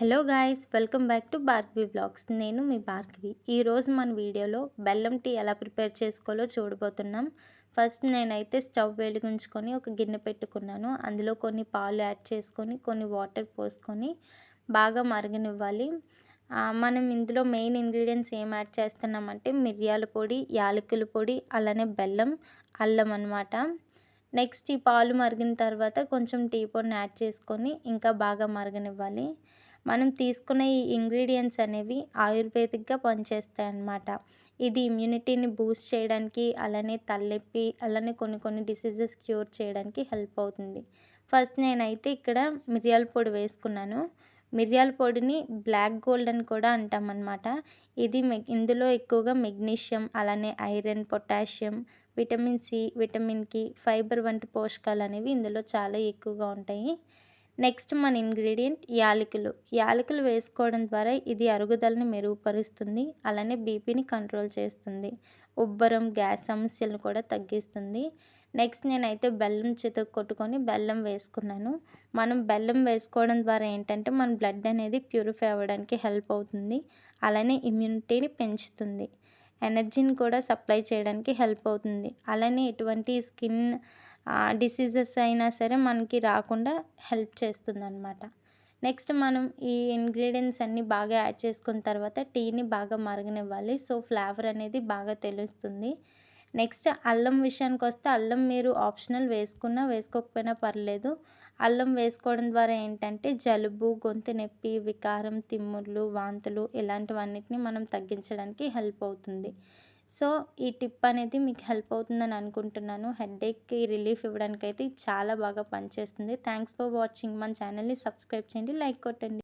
Hello guys, welcome back to Bhargavi blogs. నేను మీ భార్గవి. ఈరోజు మన వీడియోలో బెల్లం టీ ఎలా ప్రిపేర్ చేసుకోవాలో చూడబోతున్నాం. ఫస్ట్ నేనైతే స్టవ్ వెలిగించుకొని ఒక గిన్నె పెట్టుకున్నాను. అందులో కొన్ని పాలు యాడ్ చేసుకొని కొన్ని వాటర్ పోసుకొని బాగా మరగనివ్వాలి. మనం ఇందులో మెయిన్ ఇంగ్రీడియంట్స్ ఏం యాడ్ చేస్తున్నామంటే మిరియాల పొడి, యాలకుల పొడి, అలానే బెల్లం, అల్లం అన్నమాట. నెక్స్ట్ ఈ పాలు మరిగిన తర్వాత కొంచెం టీ పొడిని యాడ్ చేసుకొని ఇంకా బాగా మరగనివ్వాలి. మనం తీసుకునే ఈ ఇంగ్రీడియంట్స్ అనేవి ఆయుర్వేదిక్గా పనిచేస్తాయి అన్నమాట. ఇది ఇమ్యూనిటీని బూస్ట్ చేయడానికి, అలానే తలనొప్పి, అలానే కొన్ని డిసీజెస్ క్యూర్ చేయడానికి హెల్ప్ అవుతుంది. ఫస్ట్ నేనైతే ఇక్కడ మిరియాల పొడి వేసుకున్నాను. మిరియాల పొడిని బ్లాక్ గోల్డ్ అని కూడా అంటామన్నమాట. ఇది ఇందులో ఎక్కువగా మెగ్నీషియం, అలానే iron, potassium, vitamin C, vitamin K, fibre వంటి పోషకాలు అనేవి ఇందులో చాలా ఎక్కువగా ఉంటాయి. నెక్స్ట్ మన ఇంగ్రీడియంట్ యాలకులు. యాలకులు వేసుకోవడం ద్వారా ఇది అరుగుదలని మెరుగుపరుస్తుంది, అలానే బీపీని కంట్రోల్ చేస్తుంది, ఉబ్బరం, గ్యాస్ సమస్యలను కూడా తగ్గిస్తుంది. నెక్స్ట్ నేనైతే బెల్లం చితక కొట్టుకొని బెల్లం వేసుకున్నాను. మనం బెల్లం వేసుకోవడం ద్వారా ఏంటంటే మన బ్లడ్ అనేది ప్యూరిఫై అవ్వడానికి హెల్ప్ అవుతుంది, అలానే ఇమ్యూనిటీని పెంచుతుంది, ఎనర్జీని కూడా సప్లై చేయడానికి హెల్ప్ అవుతుంది, అలానే ఎటువంటి స్కిన్ డిసీజెస్ అయినా సరే మనకి రాకుండా హెల్ప్ చేస్తుందన్నమాట. నెక్స్ట్ మనం ఈ ఇంగ్రీడియంట్స్ అన్నీ బాగా యాడ్ చేసుకున్న తర్వాత టీని బాగా మరగనివ్వాలి. సో ఫ్లేవర్ అనేది బాగా తెలుస్తుంది. నెక్స్ట్ అల్లం విషయానికి వస్తే అల్లం మీరు ఆప్షనల్ వేసుకున్నా వేసుకోకపోయినా పర్లేదు. అల్లం వేసుకోవడం ద్వారా ఏంటంటే జలుబు, గొంతు నొప్పి, వికారం, తిమ్ముర్లు, వాంతులు ఇలాంటివన్నిటిని మనం తగ్గించడానికి హెల్ప్ అవుతుంది. సో ఈ టిప్ అనేది మీకు హెల్ప్ అవుతుందని అనుకుంటున్నాను. హెడేక్కి రిలీఫ్ ఇవ్వడానికైతే చాలా బాగా పనిచేస్తుంది. Thanks for watching. మన ఛానల్ని సబ్స్క్రైబ్ చేయండి, లైక్ కొట్టండి.